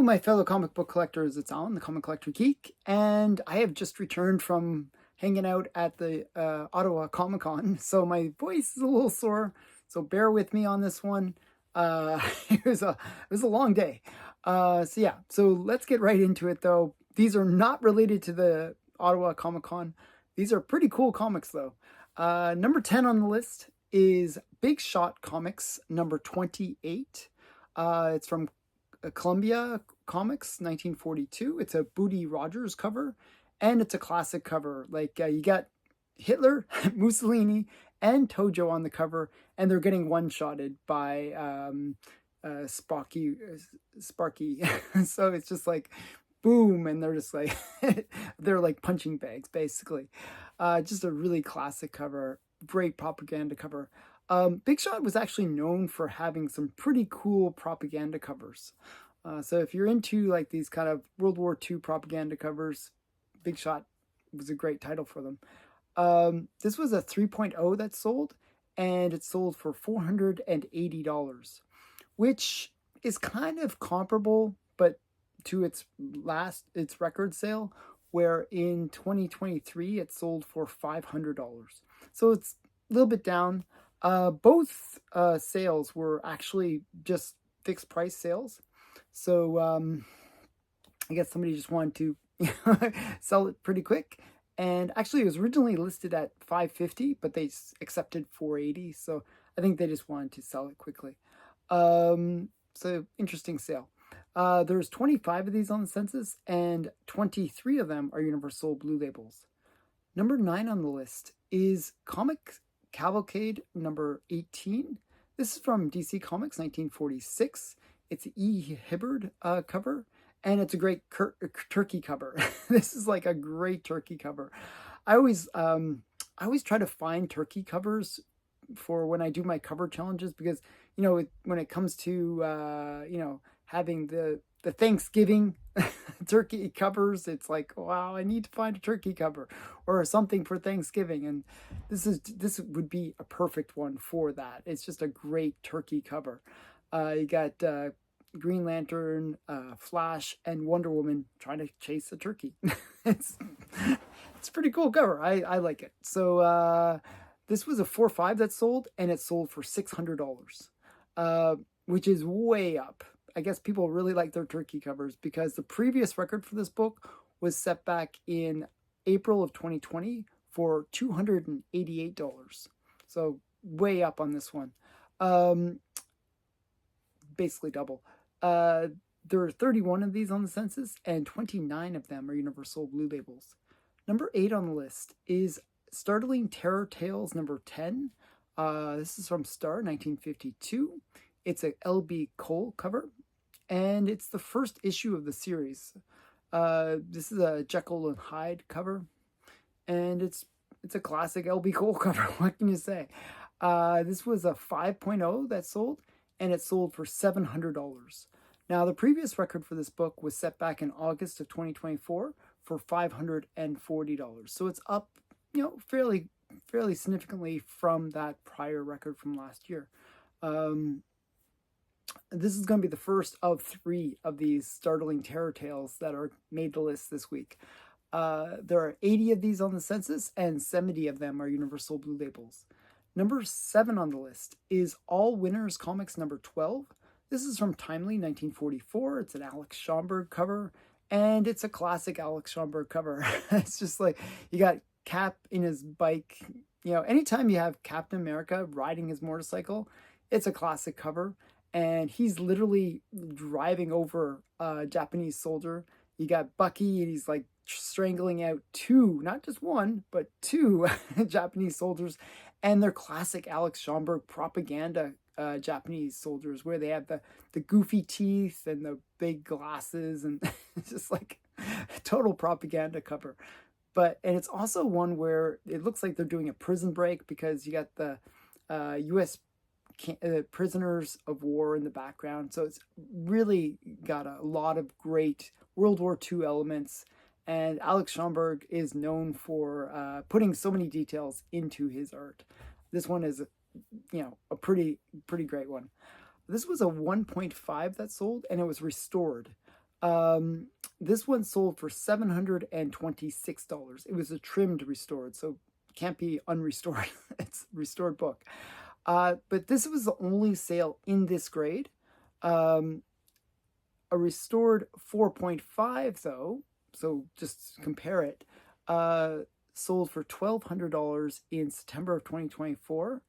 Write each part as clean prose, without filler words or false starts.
my fellow comic book collectors. It's Alan, the Comic Collector Geek, and I have just returned from hanging out at the Ottawa Comic Con, so my voice is a little sore. So bear with me on this one. It was a long day. So let's get right into it, though. These are not related to the Ottawa Comic Con. These are pretty cool comics, though. Number 10 on the list is Big Shot Comics number 28. It's from Columbia Comics, 1942. It's a Booty Rogers cover, and it's a classic cover. You got Hitler, Mussolini, and Tojo on the cover, and they're getting one-shotted by Sparky. So it's just like boom, and they're just like they're like punching bags, basically. Just a really classic cover, great propaganda cover. Big Shot was actually known for having some pretty cool propaganda covers. So if you're into like these kind of World War II propaganda covers, Big Shot was a great title for them. This was a 3.0 that sold, and it sold for $480, which is kind of comparable, but to its record sale, where in 2023 it sold for $500. So it's a little bit down. Both sales were actually just fixed price sales. So I guess somebody just wanted to sell it pretty quick. And actually it was originally listed at $550, but they accepted $480. So I think they just wanted to sell it quickly. So interesting sale. There's 25 of these on the census, and 23 of them are Universal Blue Labels. Number 9 on the list is Comic Cavalcade number 18. This is from DC Comics, 1946. It's E. Hibbard cover, and it's a great turkey cover. This is like a great turkey cover. I always try to find turkey covers for when I do my cover challenges, because when it comes to having the Thanksgiving turkey covers, it's like, wow, I need to find a turkey cover or something for Thanksgiving, and this would be a perfect one for that. It's just a great turkey cover. You got Green Lantern, Flash, and Wonder Woman trying to chase a turkey. it's a pretty cool cover. I like it. So this was a 4.5 that sold, and it sold for $600, which is way up. I guess people really like their turkey covers, because the previous record for this book was set back in April of 2020 for $288. So way up on this one. Basically double. There are 31 of these on the census, and 29 of them are Universal Blue Labels. Number 8 on the list is Startling Terror Tales number 10. This is from Star, 1952. It's a L.B. Cole cover, and it's the first issue of the series. This is a Jekyll and Hyde cover, and it's a classic L.B. Cole cover. What can you say? This was a 5.0 that sold, and it sold for $700. Now, the previous record for this book was set back in August of 2024 for $540. So it's up, fairly significantly from that prior record from last year. This is going to be the first of 3 of these Startling Terror Tales that are made the list this week. There are 80 of these on the census, and 70 of them are Universal Blue Labels. Number 7 on the list is All Winners Comics number 12. This is from Timely, 1944. It's an Alex Schomburg cover, and it's a classic Alex Schomburg cover. It's just like, you got Cap in his bike. Anytime you have Captain America riding his motorcycle, it's a classic cover. And he's literally driving over a Japanese soldier. You got Bucky, and he's like strangling out 2, not just 1, but 2 Japanese soldiers. And they're classic Alex Schomburg propaganda Japanese soldiers, where they have the goofy teeth and the big glasses, and it's just like a total propaganda cover. And it's also one where it looks like they're doing a prison break, because you got the U.S. prisoners of war in the background. So it's really got a lot of great World War II elements. And Alex Schomburg is known for putting so many details into his art. This one is, a pretty great one. This was a 1.5 that sold, and it was restored. This one sold for $726. It was a trimmed restored, so can't be unrestored. It's a restored book. But this was the only sale in this grade. A restored 4.5 though, so just compare it, sold for $1,200 in September of 2024.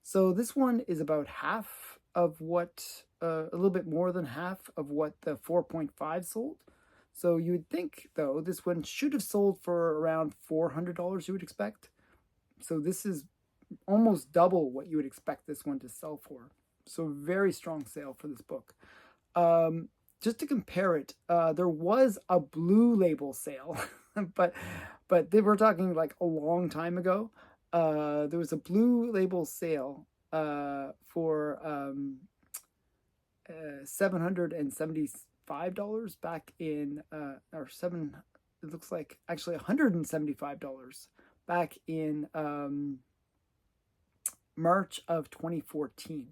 So this one is about half of what, a little bit more than half of what the 4.5 sold. So you would think, though, this one should have sold for around $400, you would expect. So this is almost double what you would expect this one to sell for. So very strong sale for this book. Just to compare it, there was a Blue Label sale, but they were talking like a long time ago. There was a Blue Label sale for $775 back in it looks like actually $175 back in March of 2014.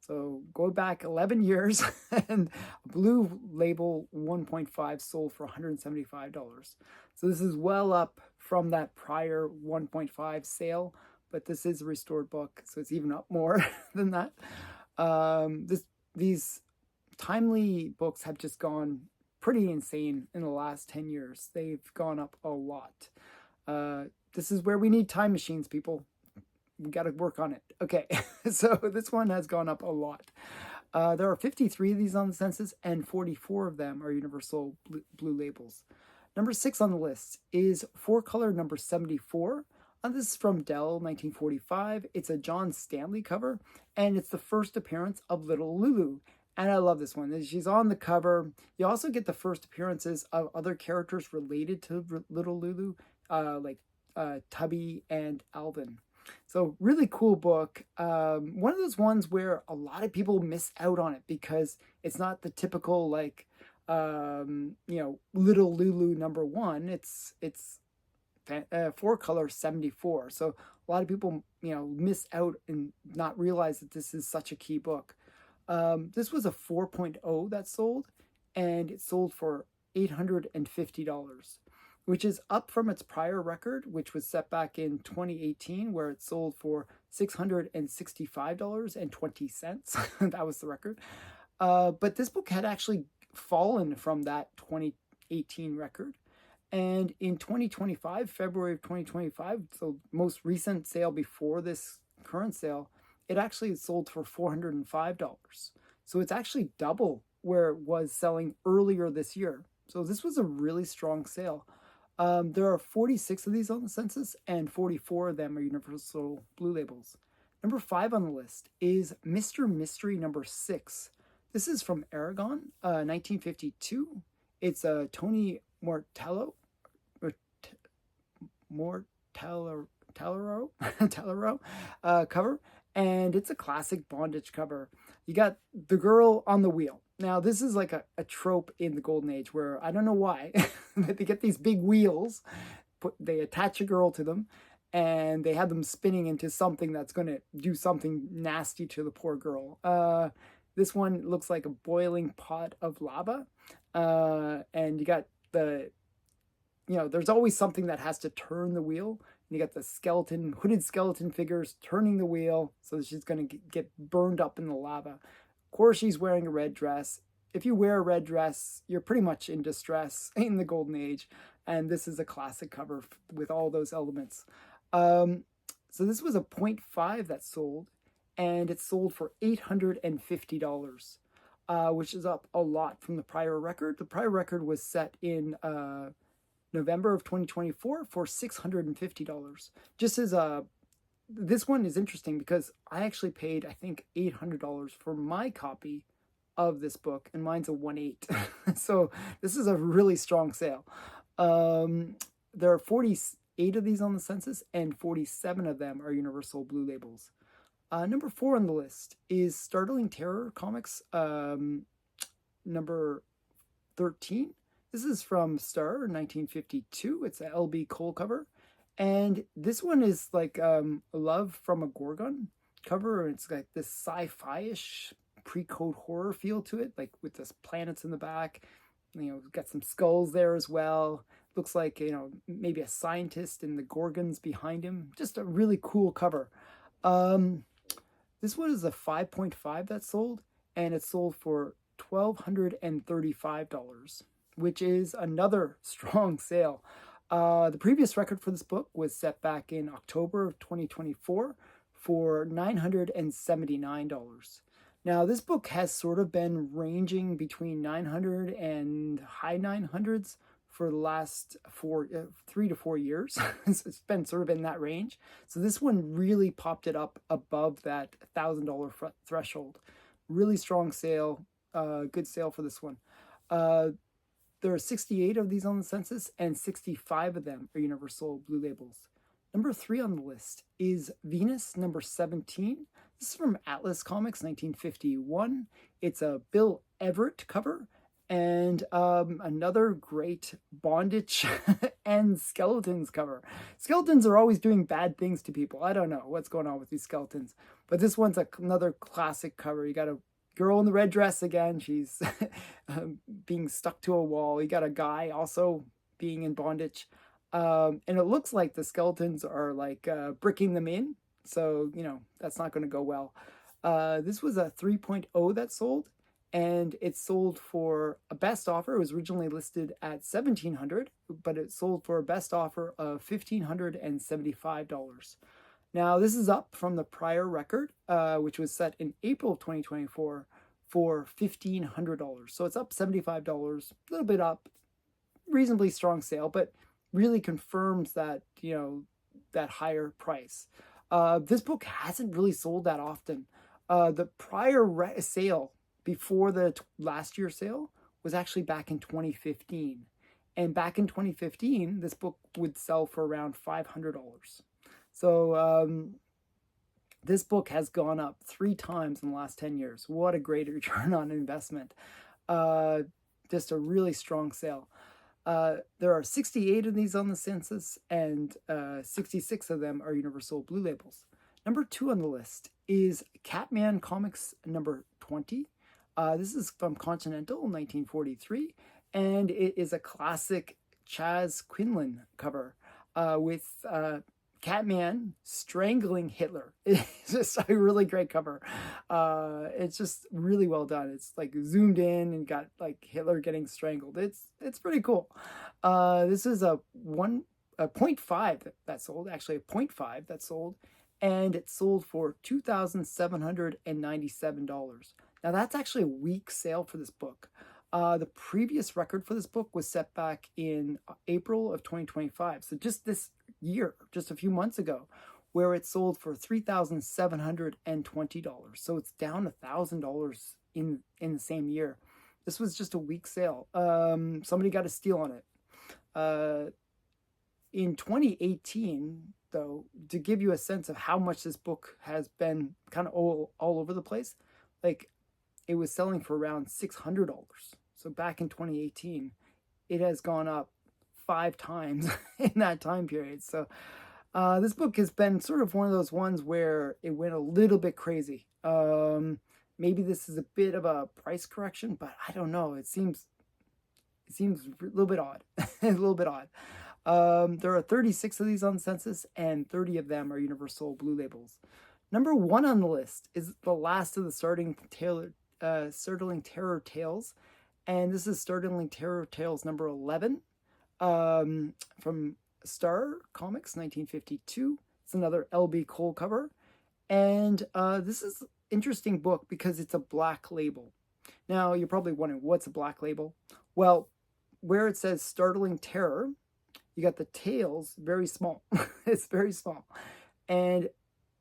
So go back 11 years and Blue Label 1.5 sold for $175. So this is well up from that prior 1.5 sale, but this is a restored book, so it's even up more than that. These timely books have just gone pretty insane in the last 10 years. They've gone up a lot. This is where we need time machines, people. We got to work on it. Okay, so this one has gone up a lot. There are 53 of these on the census, and 44 of them are universal blue labels. Number 6 on the list is 4-color number 74. This is from Dell, 1945. It's a John Stanley cover, and it's the first appearance of Little Lulu. And I love this one. She's on the cover. You also get the first appearances of other characters related to Little Lulu, like Tubby and Alvin. So really cool book. One of those ones where a lot of people miss out on it because it's not the typical like Little Lulu number 1. It's 4-color 74. So a lot of people miss out and not realize that this is such a key book. This was a 4.0 that sold, and it sold for $850. Which is up from its prior record, which was set back in 2018, where it sold for $665.20. That was the record. But this book had actually fallen from that 2018 record. And in 2025, February of 2025, so most recent sale before this current sale, it actually sold for $405. So it's actually double where it was selling earlier this year. So this was a really strong sale. There are 46 of these on the census, and 44 of them are universal blue labels. Number 5 on the list is Mr. Mystery number 6. This is from Aragon, 1952. It's a Tony Mortello cover, and it's a classic bondage cover. You got the girl on the wheel. Now, this is like a trope in the Golden Age where I don't know why they get these big wheels, they attach a girl to them, and they have them spinning into something that's going to do something nasty to the poor girl. This one looks like a boiling pot of lava, and you got there's always something that has to turn the wheel. And you got the hooded skeleton figures turning the wheel, so she's going to get burned up in the lava. Of course, she's wearing a red dress. If you wear a red dress, you're pretty much in distress in the Golden Age. And this is a classic cover with all those elements. So this was a 0.5 that sold, and it sold for $850, which is up a lot from the prior record. The prior record was set in November of 2024 for $650. Just as this one is interesting because I actually paid, I think, $800 for my copy of this book, and mine's a 1/8. So this is a really strong sale. There are 48 of these on the census, and 47 of them are universal blue labels. Number 4 on the list is Startling Terror Comics, number 13. This is from Star, 1952. It's a LB Cole cover. And this one is like Love from a Gorgon cover. It's like this sci-fi-ish Precode horror feel to it, like with this planets in the back. got some skulls there as well. Looks like, maybe a scientist and the Gorgons behind him. Just a really cool cover. This one is a 5.5 that sold, and it sold for $1,235, which is another strong sale. The previous record for this book was set back in October of 2024 for $979. Now, this book has sort of been ranging between 900 and high 900s for the last 3 to 4 years. It's been sort of in that range. So this one really popped it up above that $1,000 threshold. Really strong sale, good sale for this one. There are 68 of these on the census, and 65 of them are Universal Blue Labels. Number 3 on the list is Venus, number 17. This is from Atlas Comics, 1951. It's a Bill Everett cover, and another great bondage and skeletons cover. Skeletons are always doing bad things to people. I don't know what's going on with these skeletons, but this one's another classic cover. You got a girl in the red dress again. She's being stuck to a wall. You got a guy also being in bondage. And it looks like the skeletons are like bricking them in. So, that's not going to go well. This was a 3.0 that sold, and it sold for a best offer. It was originally listed at $1,700, but it sold for a best offer of $1,575. Now, this is up from the prior record, which was set in April of 2024 for $1,500. So it's up $75, a little bit up, reasonably strong sale, but really confirms that, that higher price. This book hasn't really sold that often. The prior sale before the last year's sale was actually back in 2015. And back in 2015, this book would sell for around $500. So this book has gone up 3 times in the last 10 years. What a great return on investment. Just a really strong sale. There are 68 of these on the census, and 66 of them are Universal Blue Labels. Number 2 on the list is Catman Comics number 20. This is from Continental, 1943, and it is a classic Chaz Quinlan cover with Catman strangling Hitler. It's just a really great cover. It's just really well done. It's like zoomed in and got like Hitler getting strangled. It's pretty cool. This is a 0.5 that sold, actually a 0.5 that sold, and it sold for $2,797. Now that's actually a weak sale for this book. The previous record for this book was set back in April of 2025. So just this year, just a few months ago, where it sold for $3,720. So it's down $1,000 in the same year. This was just a weak sale. Somebody got a steal on it. In 2018, though, to give you a sense of how much this book has been kind of all over the place, like it was selling for around $600. So back in 2018, it has gone up 5 times in that time period. So this book has been sort of one of those ones where it went a little bit crazy. Maybe this is a bit of a price correction, but I don't know. It seems a little bit odd. A little bit odd. There are 36 of these on the census, and 30 of them are Universal Blue Labels. Number 1 on the list is the last of the Startling Terror Tales, and this is Startling Terror Tales number 11 from Star Comics, 1952. It's another L.B. Cole cover, and this is an interesting book because it's a black label. Now, you're probably wondering, what's a black label? Well, where it says Startling Terror, you got the tails very small. It's very small. And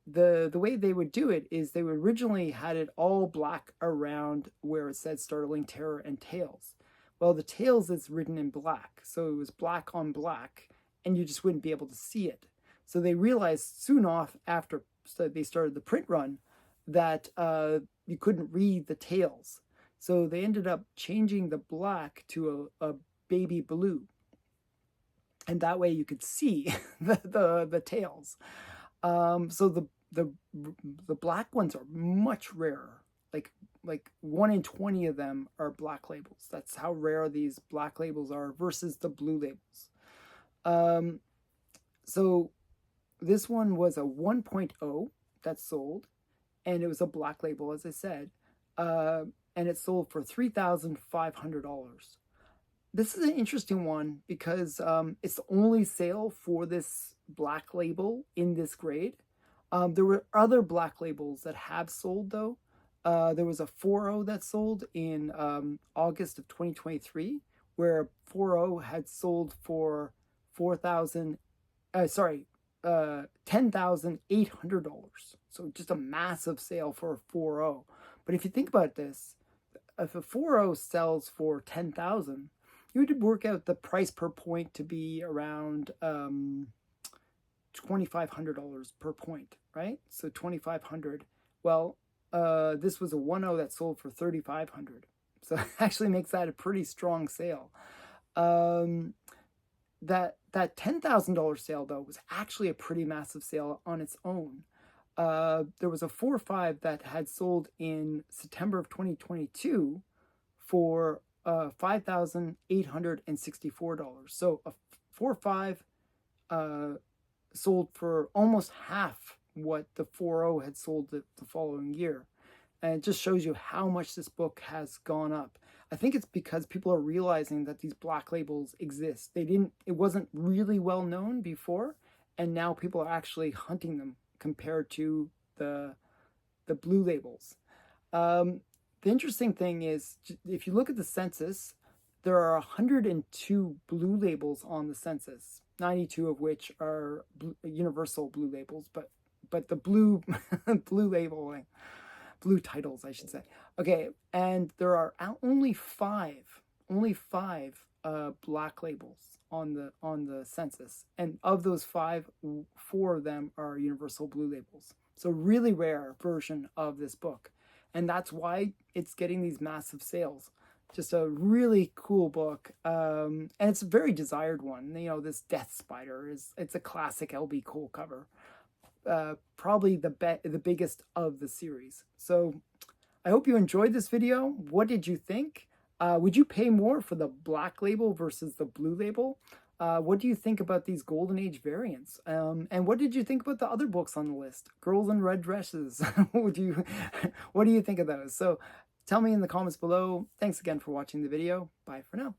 the way they would do it is they would originally had it all black around where it said Startling Terror and Tails. Well, the Tails is written in black, so it was black on black, and you just wouldn't be able to see it. So they realized soon after they started the print run that you couldn't read the Tails. So they ended up changing the black to a baby blue. And that way you could see the Tails. So the black ones are much rarer, like like 1 in 20 of them are black labels. That's how rare these black labels are versus the blue labels. So this one was a 1.0 that sold, and it was a black label, as I said, and it sold for $3,500. This is an interesting one because it's the only sale for this black label in this grade. There were other black labels that have sold, though. There was a 4.0 that sold in August of 2023, where 4.0 had sold for $10,800. So just a massive sale for a 4.0. But if you think about this, if a 4.0 sells for $10,000, you would work out the price per point to be around $2,500 per point, right? So $2,500. Well, this was a 1.0 that sold for $3,500. So it actually makes that a pretty strong sale. That $10,000 sale, though, was actually a pretty massive sale on its own. There was a 4.5 that had sold in September of 2022 for $5,864. So a 4.5 sold for almost half what the 4.0 had sold the following year. And it just shows you how much this book has gone up. I think it's because people are realizing that these black labels exist. It wasn't really well known before, and now people are actually hunting them compared to the blue labels. The interesting thing is, if you look at the census, there are 102 blue labels on the census, 92 of which are universal blue labels, but the blue labeling, blue titles, I should say. Okay, and there are only five black labels on the census, and of those 5, 4 of them are universal blue labels. So really rare version of this book. And that's why it's getting these massive sales. Just a really cool book. And it's a very desired one. You know, this Death Spider it's a classic LB Cole cover. Probably the biggest of the series. So I hope you enjoyed this video. What did you think? Would you pay more for the black label versus the blue label? What do you think about these Golden Age variants? And what did you think about the other books on the list? Girls in Red Dresses. what do you think of those? So tell me in the comments below. Thanks again for watching the video. Bye for now.